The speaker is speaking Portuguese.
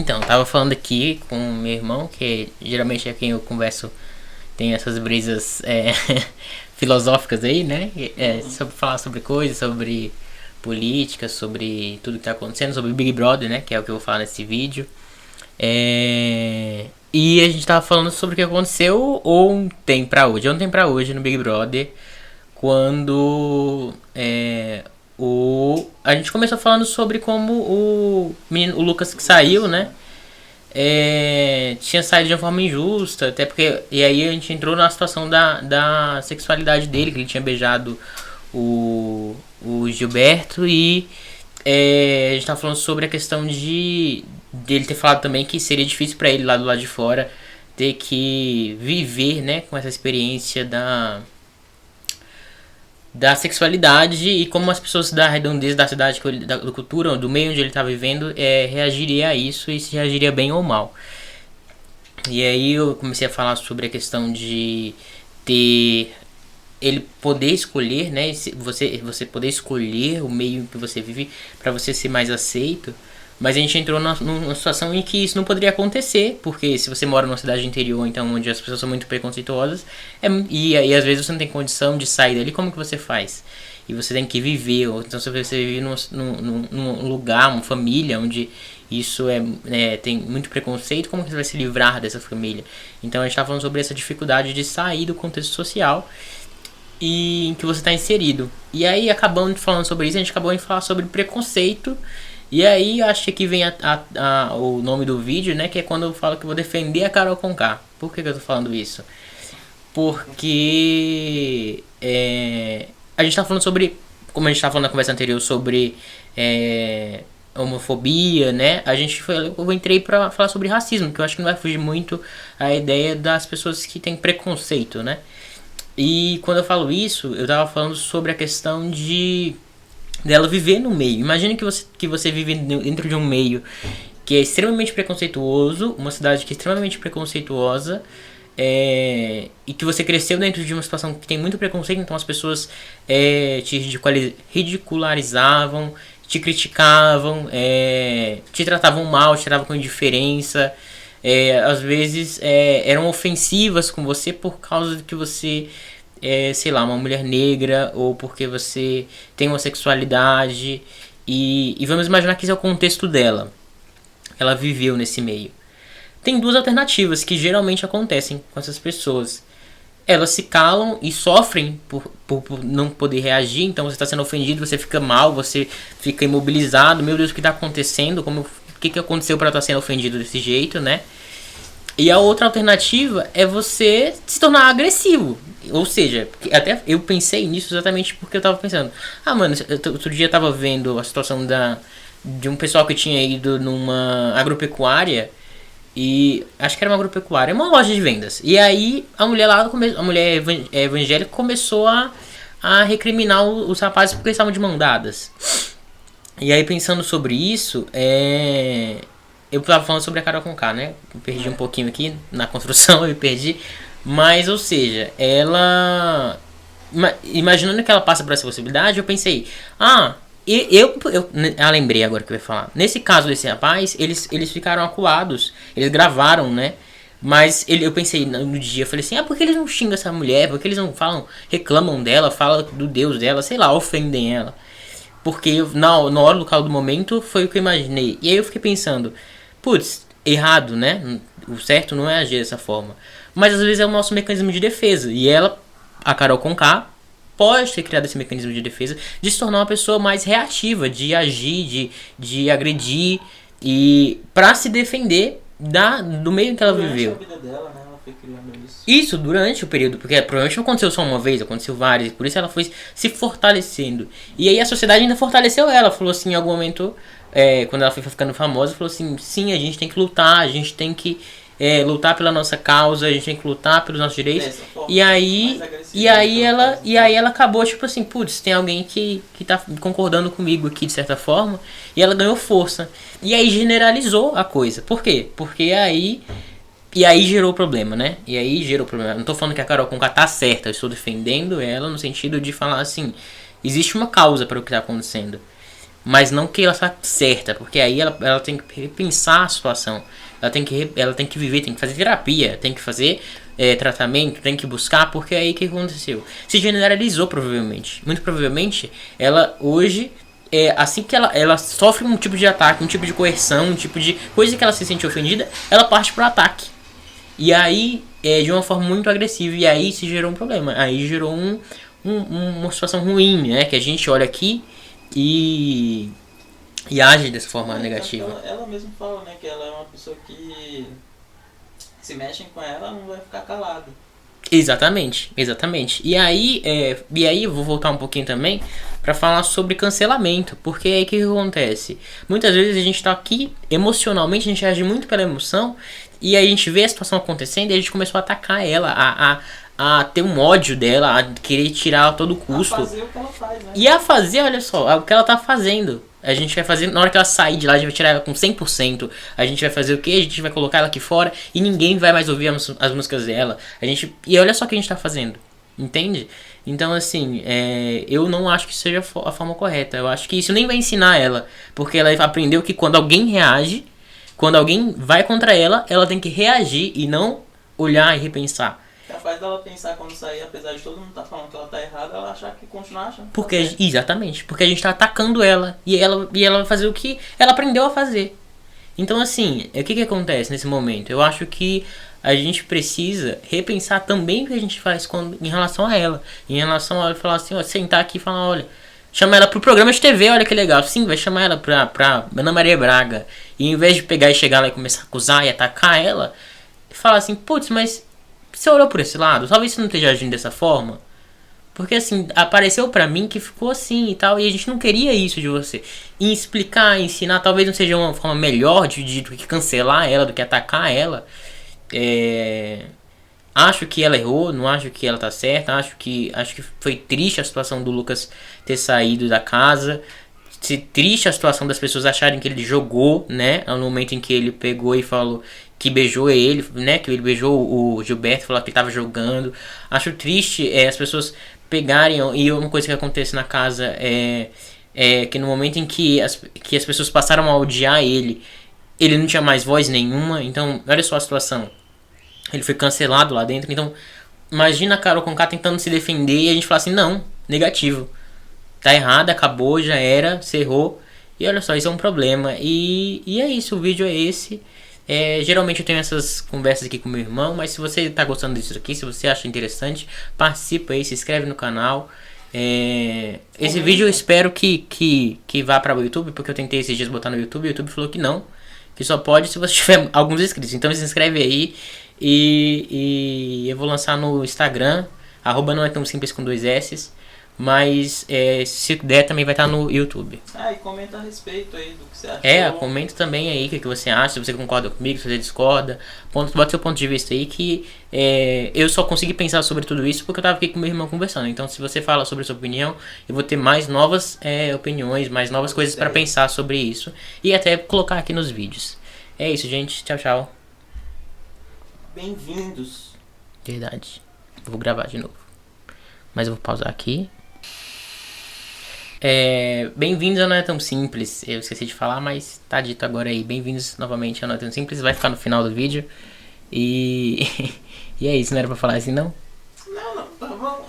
Então, eu tava falando aqui com meu irmão, que geralmente é quem eu converso, tem essas brisas filosóficas aí, né? Sobre falar sobre coisas, sobre política, sobre tudo que tá acontecendo, sobre Big Brother, né? Que é o que eu vou falar nesse vídeo. E a gente tava falando sobre o que aconteceu ontem pra hoje no Big Brother, quando a gente começou falando sobre como o Lucas que saiu, né? Tinha saído de uma forma injusta, até porque. E aí a gente entrou na situação da sexualidade dele, que ele tinha beijado o Gilberto e a gente tava falando sobre a questão de ele ter falado também que seria difícil pra ele lá do lado de fora ter que viver, né, com essa experiência da sexualidade e como as pessoas da redondeza da cidade, da cultura, do meio onde ele tá vivendo, reagiria a isso e se reagiria bem ou mal. E aí eu comecei a falar sobre a questão de ter ele poder escolher, né, você poder escolher o meio que você vive para você ser mais aceito. Mas a gente entrou numa situação em que isso não poderia acontecer, porque se você mora numa cidade interior, então onde as pessoas são muito preconceituosas, e aí às vezes você não tem condição de sair dali, como que você faz? E você tem que viver, ou então se você vive num lugar, uma família onde isso tem muito preconceito, como que você vai se livrar dessa família? Então a gente está falando sobre essa dificuldade de sair do contexto social e em que você está inserido. E aí, acabando falando sobre isso, a gente acabou de falar sobre preconceito. E aí, acho que aqui vem o nome do vídeo, né? Que é quando eu falo que eu vou defender a Carol Conká. Por que eu tô falando isso? Porque a gente tá falando sobre, como a gente tava falando na conversa anterior, sobre homofobia, né? Eu entrei pra falar sobre racismo, que eu acho que não vai fugir muito a ideia das pessoas que têm preconceito, né? E quando eu falo isso, eu tava falando sobre a questão dela viver no meio. Imagine que você vive dentro de um meio que é extremamente preconceituoso, uma cidade que é extremamente preconceituosa, e que você cresceu dentro de uma situação que tem muito preconceito, então as pessoas te ridicularizavam, te criticavam, te tratavam mal, te tratavam com indiferença, às vezes eram ofensivas com você por causa de que você sei lá, uma mulher negra, ou porque você tem uma sexualidade, e vamos imaginar que esse é o contexto dela. Ela viveu nesse meio. Tem duas alternativas que geralmente acontecem com essas pessoas. Elas se calam e sofrem por não poder reagir, então você está sendo ofendido, você fica mal, você fica imobilizado, meu Deus, o que está acontecendo? O que aconteceu para estar sendo ofendido desse jeito, né? E a outra alternativa é você se tornar agressivo. Ou seja, até eu pensei nisso exatamente porque eu tava pensando. Mano, outro dia eu tava vendo a situação de um pessoal que tinha ido numa agropecuária. E acho que era uma agropecuária, uma loja de vendas. E aí a mulher lá, a mulher evangélica começou a recriminar os rapazes porque eles estavam de mão dadas. E aí pensando sobre isso, eu tava falando sobre a Carol Conká, né? Eu perdi um pouquinho aqui na construção, eu perdi. Mas, ou seja, ela... Imaginando que ela passa por essa possibilidade, eu pensei... lembrei agora que eu ia falar. Nesse caso desse rapaz, eles ficaram acuados. Eles gravaram, né? Mas eu pensei no dia, eu falei assim... por que eles não xingam essa mulher? Por que eles não reclamam dela, falam do Deus dela, sei lá, ofendem ela? Porque na hora, do local do momento, foi o que eu imaginei. E aí eu fiquei pensando... Putz, errado, né? O certo não é agir dessa forma. Mas às vezes é o nosso mecanismo de defesa. E a Carol Conká, pode ter criado esse mecanismo de defesa de se tornar uma pessoa mais reativa, de agir, de agredir, e para se defender do meio que ela viveu. A vida dela, né? Ela foi criando isso. Isso durante o período, porque provavelmente não aconteceu só uma vez, aconteceu várias, por isso ela foi se fortalecendo. E aí a sociedade ainda fortaleceu ela, falou assim em algum momento, quando ela foi ficando famosa, falou assim, sim, a gente tem que lutar, a gente tem que lutar pela nossa causa, a gente tem que lutar pelos nossos direitos. E aí ela acabou tipo assim, putz, tem alguém que tá concordando comigo aqui de certa forma, e ela ganhou força. E aí generalizou a coisa. Por quê? Porque aí gerou problema, né? E aí gerou problema. Não tô falando que a Carol Conká tá certa, eu estou defendendo ela no sentido de falar assim, existe uma causa para o que tá acontecendo. Mas não que ela está certa, porque aí ela tem que repensar a situação. Ela tem que viver, tem que fazer terapia, tem que fazer tratamento, tem que buscar, porque aí o que aconteceu? Se generalizou provavelmente. Muito provavelmente, ela hoje, assim que ela sofre um tipo de ataque, um tipo de coerção, um tipo de coisa que ela se sente ofendida, ela parte pro ataque. E aí, de uma forma muito agressiva, e aí se gerou um problema. Aí gerou uma situação ruim, né? Que a gente olha aqui e age dessa forma negativa. Ela mesma fala, né, que ela é uma pessoa que se mexem com ela não vai ficar calada. Exatamente. E aí eu vou voltar um pouquinho também pra falar sobre cancelamento, porque aí o que acontece? Muitas vezes a gente tá aqui emocionalmente, a gente age muito pela emoção e aí a gente vê a situação acontecendo e a gente começou a atacar ela, a ter um ódio dela, a querer tirar a todo custo. A fazer o que ela faz, né? E a fazer, olha só, o que ela tá fazendo. A gente vai fazer, na hora que ela sair de lá, a gente vai tirar ela com 100%. A gente vai fazer o quê? A gente vai colocar ela aqui fora e ninguém vai mais ouvir as músicas dela. E olha só o que a gente tá fazendo. Entende? Então, assim, eu não acho que seja a forma correta. Eu acho que isso nem vai ensinar ela. Porque ela aprendeu que quando alguém reage, quando alguém vai contra ela, ela tem que reagir e não olhar e repensar. Capaz dela pensar quando sair, apesar de todo mundo estar falando que ela tá errada, ela achar que continuar achando. Porque, exatamente, porque a gente tá atacando ela e ela vai fazer o que ela aprendeu a fazer. Então, assim, o que acontece nesse momento? Eu acho que a gente precisa repensar também o que a gente faz em relação a ela. Em relação a ela, falar assim, ó, sentar aqui e falar, olha, chama ela pro programa de TV, olha que legal. Sim, vai chamar ela pra Ana Maria Braga. E em vez de pegar e chegar lá e começar a acusar e atacar ela, falar assim, putz, mas você olhou por esse lado? Talvez você não esteja agindo dessa forma. Porque assim, apareceu pra mim que ficou assim e tal. E a gente não queria isso de você. E explicar, ensinar, talvez não seja uma forma melhor do que cancelar ela, do que atacar ela. Acho que ela errou, não acho que ela tá certa. Acho que foi triste a situação do Lucas ter saído da casa. Triste a situação das pessoas acharem que ele jogou, né? No momento em que ele pegou e falou que beijou ele, né? Que ele beijou o Gilberto, falou que ele tava jogando. Acho triste as pessoas pegarem. E uma coisa que acontece na casa é que no momento em que as pessoas passaram a odiar ele não tinha mais voz nenhuma. Então, olha só a situação. Ele foi cancelado lá dentro. Então, imagina a Carol Conká tentando se defender e a gente fala assim, não, negativo. Tá errado, acabou, já era, você errou. E olha só, isso é um problema. E é isso, o vídeo é esse. Geralmente eu tenho essas conversas aqui com meu irmão, mas se você tá gostando disso aqui, se você acha interessante, participa aí, se inscreve no canal. Esse vídeo eu espero que vá para o YouTube, porque eu tentei esses dias botar no YouTube e o YouTube falou que não. Que só pode se você tiver alguns inscritos. Então se inscreve aí. E eu vou lançar no Instagram, @não é tão simples com 2 S. Mas se der também vai estar no YouTube. E comenta a respeito aí do que você acha. Comenta também aí o que você acha, se você concorda comigo, se você discorda. Bota seu ponto de vista aí que eu só consegui pensar sobre tudo isso porque eu tava aqui com meu irmão conversando. Então se você fala sobre a sua opinião, eu vou ter mais novas opiniões, mais novas coisas para pensar sobre isso. E até colocar aqui nos vídeos. É isso, gente. Tchau, tchau. Bem-vindos. Verdade. Eu vou gravar de novo. Mas eu vou pausar aqui. Bem-vindos ao Não É Tão Simples. Eu esqueci de falar, mas tá dito agora aí. Bem-vindos novamente ao Não É Tão Simples. Vai ficar no final do vídeo. E é isso, não era pra falar assim, não? Não, tá bom.